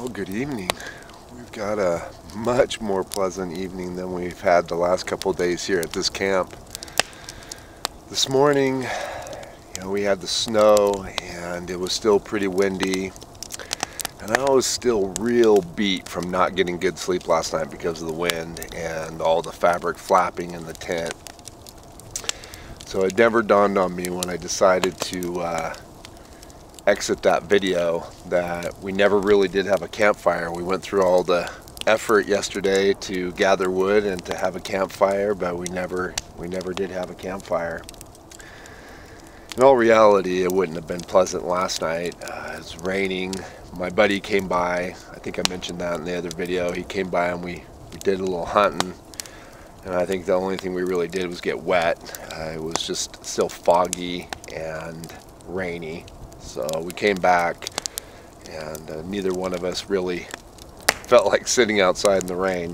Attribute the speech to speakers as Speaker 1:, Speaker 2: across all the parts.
Speaker 1: Well, good evening. We've got a much more pleasant evening than we've had the last couple of days here at this camp. This morning, we had the snow and it was still pretty windy, and I was still real beat from not getting good sleep last night because of the wind and all the fabric flapping in the tent. So it never dawned on me when I decided to exit that video that we never really did have a campfire. We went through all the effort yesterday to gather wood and to have a campfire, but we never did have a campfire. In all reality, it wouldn't have been pleasant last night. It was raining. My buddy came by. I think I mentioned that in the other video. He came by and we did a little hunting, and I think the only thing we really did was get wet. It was just still foggy and rainy. So we came back, and neither one of us really felt like sitting outside in the rain.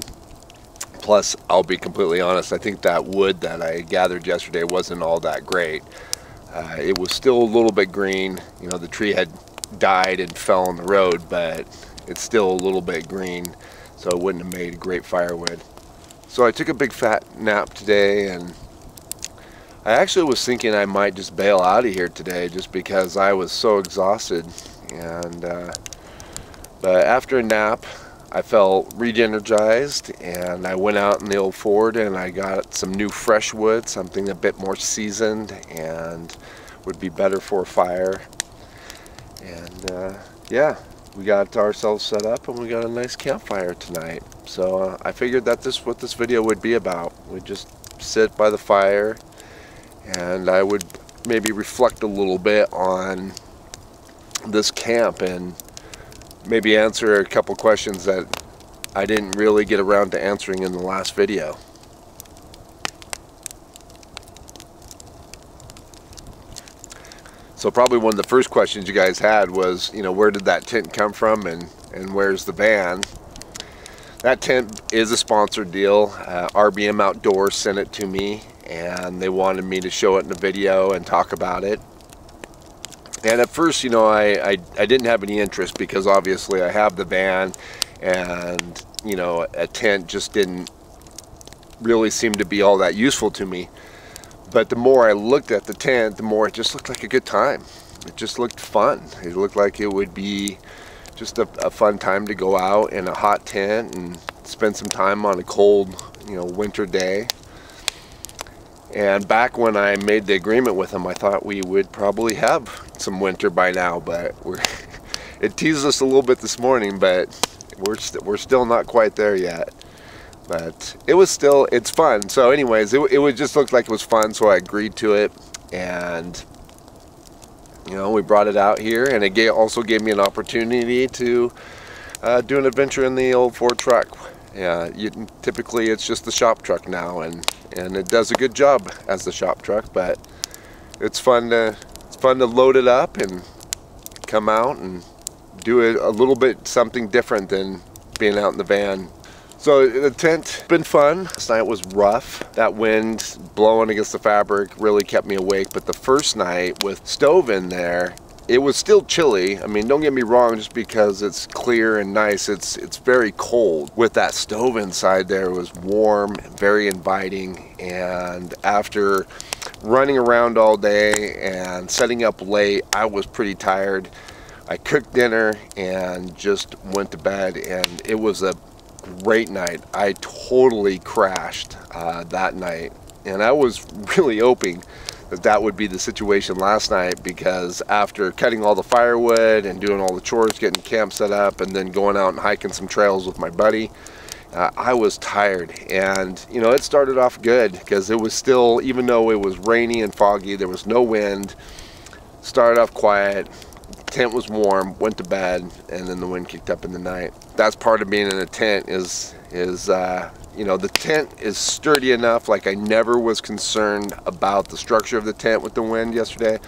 Speaker 1: Plus, I'll be completely honest, I think that wood that I gathered yesterday wasn't all that great. It was still a little bit green. The tree had died and fell on the road, but it's still a little bit green, so it wouldn't have made great firewood. So I took a big fat nap today, and I actually was thinking I might just bail out of here today just because I was so exhausted. And but after a nap, I felt re-energized, and I went out in the old Ford and I got some new fresh wood, something a bit more seasoned and would be better for a fire. And yeah, we got ourselves set up and we got a nice campfire tonight. So I figured that what this video would be about. We'd just sit by the fire, and I would maybe reflect a little bit on this camp and maybe answer a couple questions that I didn't really get around to answering in the last video. So probably one of the first questions you guys had was, where did that tent come from and where's the van? That tent is a sponsored deal. RBM Outdoors sent it to me, and they wanted me to show it in a video and talk about it. And at first, I didn't have any interest because obviously I have the van, and a tent just didn't really seem to be all that useful to me. But the more I looked at the tent, the more it just looked like a good time. It just looked fun. It looked like it would be just a fun time to go out in a hot tent and spend some time on a cold, winter day. And back when I made the agreement with them, I thought we would probably have some winter by now, but it teased us a little bit this morning, but we're still not quite there yet. But it's fun. So anyways, it would just look like it was fun, so I agreed to it, and we brought it out here, and it also gave me an opportunity to do an adventure in the old Ford truck. Yeah, typically it's just the shop truck now, and it does a good job as the shop truck, but it's fun to load it up and come out and do it a little bit something different than being out in the van. So the tent been fun. Last night was rough. That wind blowing against the fabric really kept me awake, but the first night with stove in there, it was still chilly. I mean, don't get me wrong, just because it's clear and nice, it's very cold. With that stove inside there, it was warm, very inviting, and after running around all day and setting up late, I was pretty tired. I cooked dinner and just went to bed, and it was a great night. I totally crashed that night, and I was really hoping that would be the situation last night, because after cutting all the firewood and doing all the chores, getting camp set up, and then going out and hiking some trails with my buddy, I was tired. And it started off good because it was still, even though it was rainy and foggy, there was no wind. Started off quiet, tent was warm, went to bed, and then the wind kicked up in the night. That's part of being in a tent is the tent is sturdy enough. Like, I never was concerned about the structure of the tent with the wind yesterday.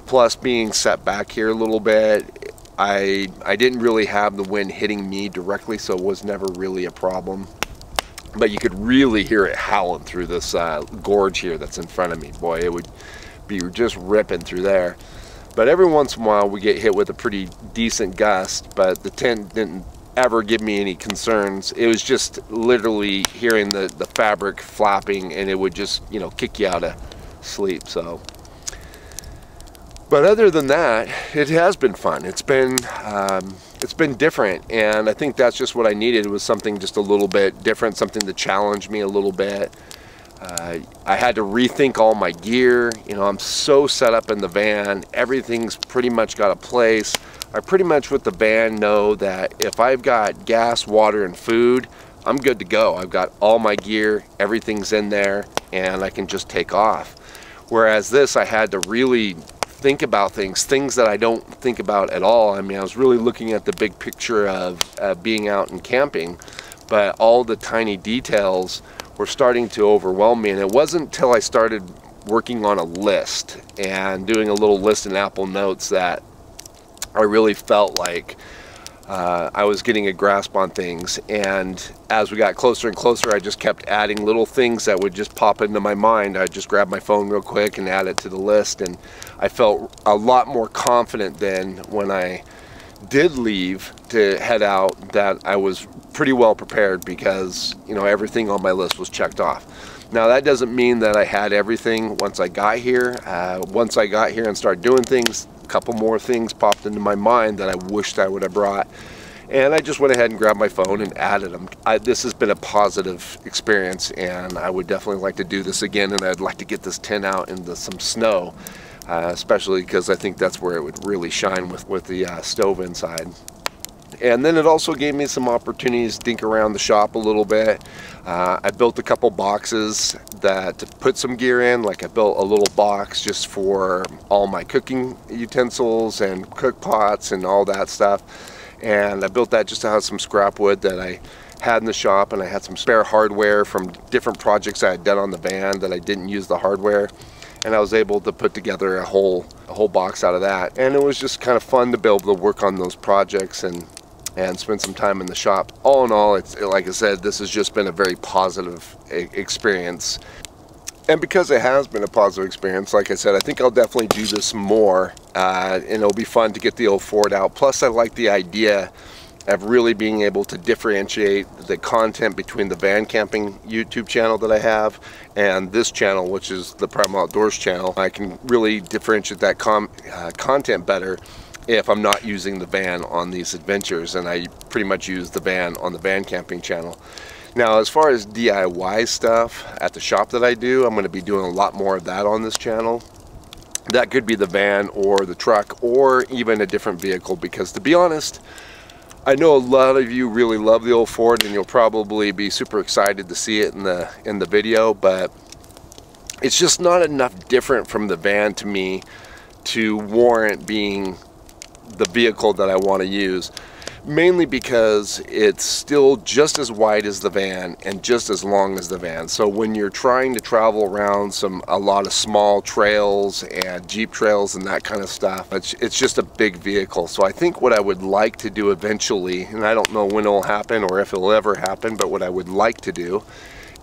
Speaker 1: Plus, being set back here a little bit, I didn't really have the wind hitting me directly, so it was never really a problem. But you could really hear it howling through this gorge here that's in front of me. Boy, it would be just ripping through there. But every once in a while we get hit with a pretty decent gust, but the tent didn't ever give me any concerns. It was just literally hearing the fabric flapping, and it would just, you know, kick you out of sleep. So, but other than that, it has been fun. It's been different, and I think that's just what I needed, was something just a little bit different, something to challenge me a little bit. I had to rethink all my gear. You know, I'm so set up in the van. Everything's pretty much got a place. I pretty much with the van know that if I've got gas, water, and food, I'm good to go. I've got all my gear, everything's in there, and I can just take off. Whereas this, I had to really think about things that I don't think about at all. I mean, I was really looking at the big picture of being out and camping, but all the tiny details were starting to overwhelm me. And it wasn't until I started working on a list and doing a little list in Apple Notes that I really felt like I was getting a grasp on things. And as we got closer and closer, I just kept adding little things that would just pop into my mind. I'd just grab my phone real quick and add it to the list, and I felt a lot more confident then when I did leave to head out, that I was pretty well prepared, because, you know, everything on my list was checked off. Now, that doesn't mean that I had everything once I got here. Once I got here and started doing things, a couple more things popped into my mind that I wished I would have brought, and I just went ahead and grabbed my phone and added them. This has been a positive experience, and I would definitely like to do this again, and I'd like to get this tent out into some snow, especially because I think that's where it would really shine with the stove inside. And then it also gave me some opportunities to dink around the shop a little bit. I built a couple boxes to put some gear in. Like, I built a little box just for all my cooking utensils and cook pots and all that stuff. And I built that just to have some scrap wood that I had in the shop, and I had some spare hardware from different projects I had done on the van that I didn't use the hardware. And I was able to put together a whole box out of that. And it was just kind of fun to be able to work on those projects and spend some time in the shop. All in all, it's, like I said, this has just been a very positive experience. And because it has been a positive experience, like I said, I think I'll definitely do this more, and it'll be fun to get the old Ford out. Plus, I like the idea of really being able to differentiate the content between the van camping YouTube channel that I have and this channel, which is the Primal Outdoors channel. I can really differentiate that content better if I'm not using the van on these adventures, and I pretty much use the van on the van camping channel. Now, as far as DIY stuff at the shop that I do, I'm going to be doing a lot more of that on this channel. That could be the van or the truck or even a different vehicle, because to be honest, I know a lot of you really love the old Ford, and you'll probably be super excited to see it in the video, but it's just not enough different from the van to me to warrant being the vehicle that I want to use, mainly because it's still just as wide as the van and just as long as the van. So when you're trying to travel around a lot of small trails and Jeep trails and that kind of stuff, it's just a big vehicle. So I think what I would like to do eventually, and I don't know when it'll happen or if it'll ever happen, but what I would like to do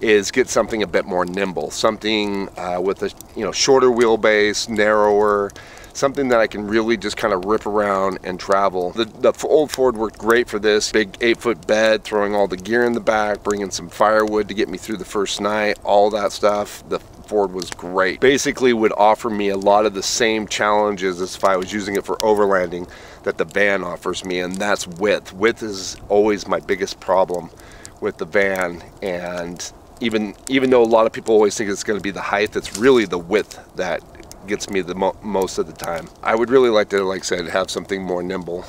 Speaker 1: is get something a bit more nimble, something with a shorter wheelbase, narrower, something that I can really just kind of rip around and travel. The old Ford worked great for this. Big 8-foot bed, throwing all the gear in the back, bringing some firewood to get me through the first night, all that stuff. The Ford was great. Basically would offer me a lot of the same challenges as if I was using it for overlanding that the van offers me, and that's width. Width is always my biggest problem with the van, and even though a lot of people always think it's going to be the height, it's really the width that gets me the most of the time. I would really like to, like I said, have something more nimble.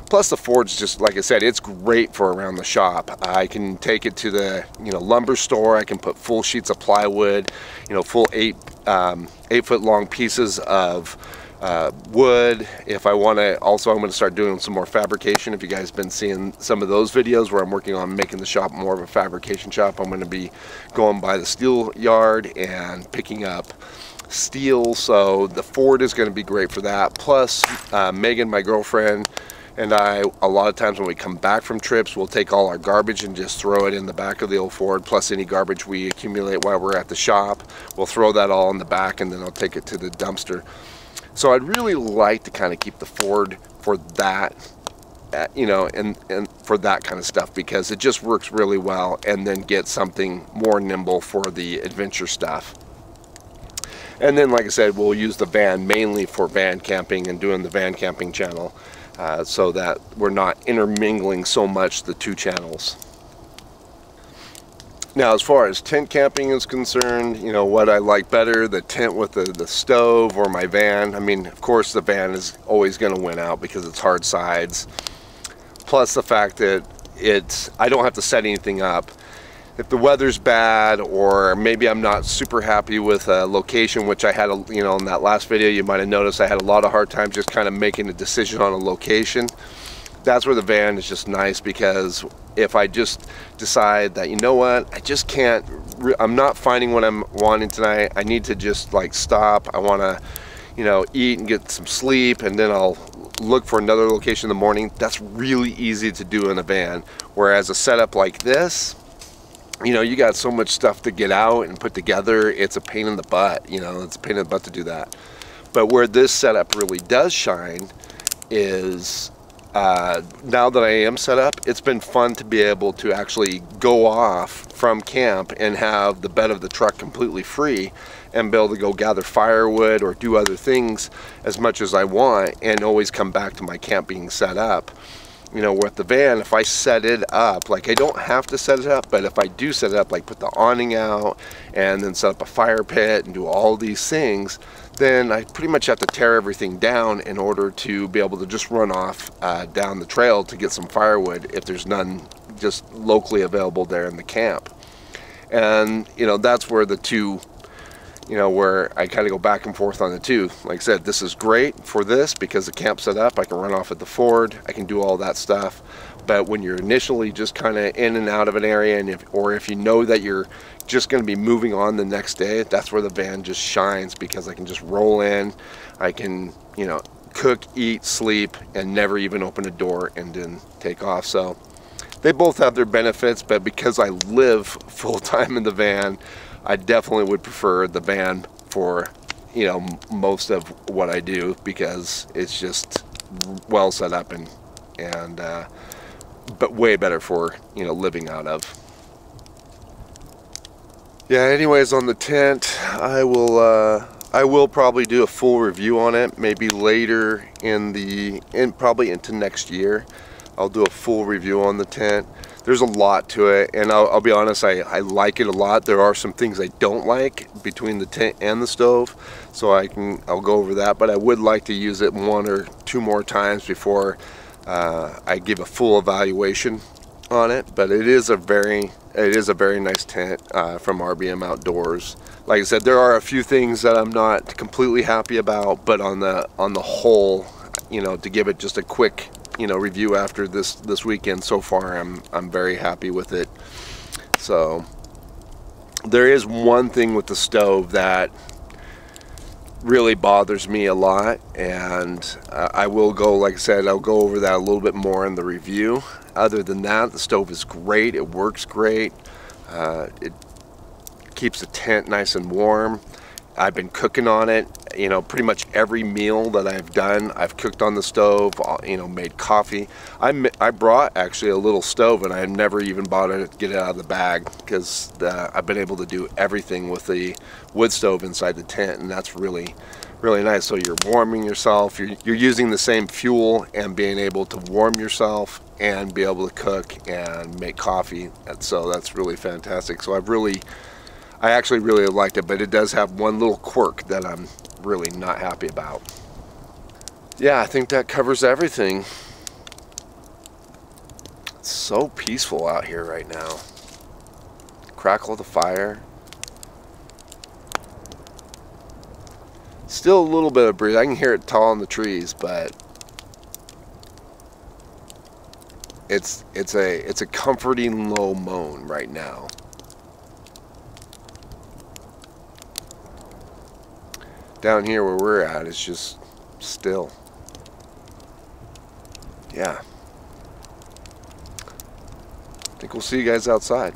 Speaker 1: Plus the Ford's just, like I said, it's great for around the shop. I can take it to the lumber store. I can put full sheets of plywood, full 8-foot long pieces of wood. If I want to, also I'm going to start doing some more fabrication. If you guys have been seeing some of those videos where I'm working on making the shop more of a fabrication shop, I'm going to be going by the steel yard and picking up steel. So the Ford is going to be great for that. Plus Megan, my girlfriend, and I, a lot of times when we come back from trips, we'll take all our garbage and just throw it in the back of the old Ford, plus any garbage we accumulate while we're at the shop. We'll throw that all in the back, and then I'll take it to the dumpster. So I'd really like to kind of keep the Ford for that, and for that kind of stuff, because it just works really well, and then get something more nimble for the adventure stuff. And then, like I said, we'll use the van mainly for van camping and doing the van camping channel, so that we're not intermingling so much the two channels. Now, as far as tent camping is concerned, you know, what I like better, the tent with the stove or my van. I mean, of course the van is always going to win out because it's hard sides. Plus the fact that I don't have to set anything up. If the weather's bad, or maybe I'm not super happy with a location, which I had, you know, in that last video you might have noticed I had a lot of hard time just kind of making a decision on a location. That's where the van is just nice, because if I just decide that, you know what, I just can't, I'm not finding what I'm wanting tonight, I need to just like stop, I want to, you know, eat and get some sleep, and then I'll look for another location in the morning. That's really easy to do in a van. Whereas a setup like this, you know, you got so much stuff to get out and put together, it's a pain in the butt, you know, it's a pain in the butt to do that. But where this setup really does shine is, now that I am set up, it's been fun to be able to actually go off from camp and have the bed of the truck completely free, and be able to go gather firewood or do other things as much as I want, and always come back to my camp being set up. You know, with the van, if I set it up, like, I don't have to set it up, but if I do set it up, like put the awning out and then set up a fire pit and do all these things, then I pretty much have to tear everything down in order to be able to just run off down the trail to get some firewood if there's none just locally available there in the camp. And, you know, that's where the two, you know, where I kind of go back and forth on the two. Like I said, this is great for this because the camp's set up, I can run off at the Ford, I can do all that stuff. But when you're initially just kind of in and out of an area, and if you know that you're just going to be moving on the next day, that's where the van just shines, because I can just roll in, I can, you know, cook, eat, sleep, and never even open a door and then take off. So they both have their benefits, but because I live full-time in the van, I definitely would prefer the van for, you know, most of what I do, because it's just well set up and but way better for, you know, living out of. Yeah, anyways, on the tent, I will probably do a full review on it, maybe later probably into next year. I'll do a full review on the tent. There's a lot to it, and I'll be honest, I like it a lot. There are some things I don't like between the tent and the stove, so I'll go over that, but I would like to use it 1 or 2 more times before I give a full evaluation on it. But it is a very nice tent from RBM Outdoors. Like I said, there are a few things that I'm not completely happy about, but on the whole, you know, to give it just a quick, you know, review after this weekend so far, I'm very happy with it. So there is one thing with the stove that really bothers me a lot, and I will go, like I said, I'll go over that a little bit more in the review. Other than that, the stove is great, it works great, it keeps the tent nice and warm. I've been cooking on it, you know, pretty much every meal that I've done, I've cooked on the stove, you know, made coffee. I brought actually a little stove, and I have never even bothered to get it out of the bag, because I've been able to do everything with the wood stove inside the tent, and that's really, really nice. So you're warming yourself, you're using the same fuel and being able to warm yourself and be able to cook and make coffee. And so that's really fantastic. So I actually really liked it, but it does have one little quirk that I'm really not happy about. Yeah, I think that covers everything. It's so peaceful out here right now. Crackle of the fire. Still a little bit of breeze. I can hear it tall in the trees, but it's a comforting low moan right now. Down here where we're at, it's just still. Yeah. I think we'll see you guys outside.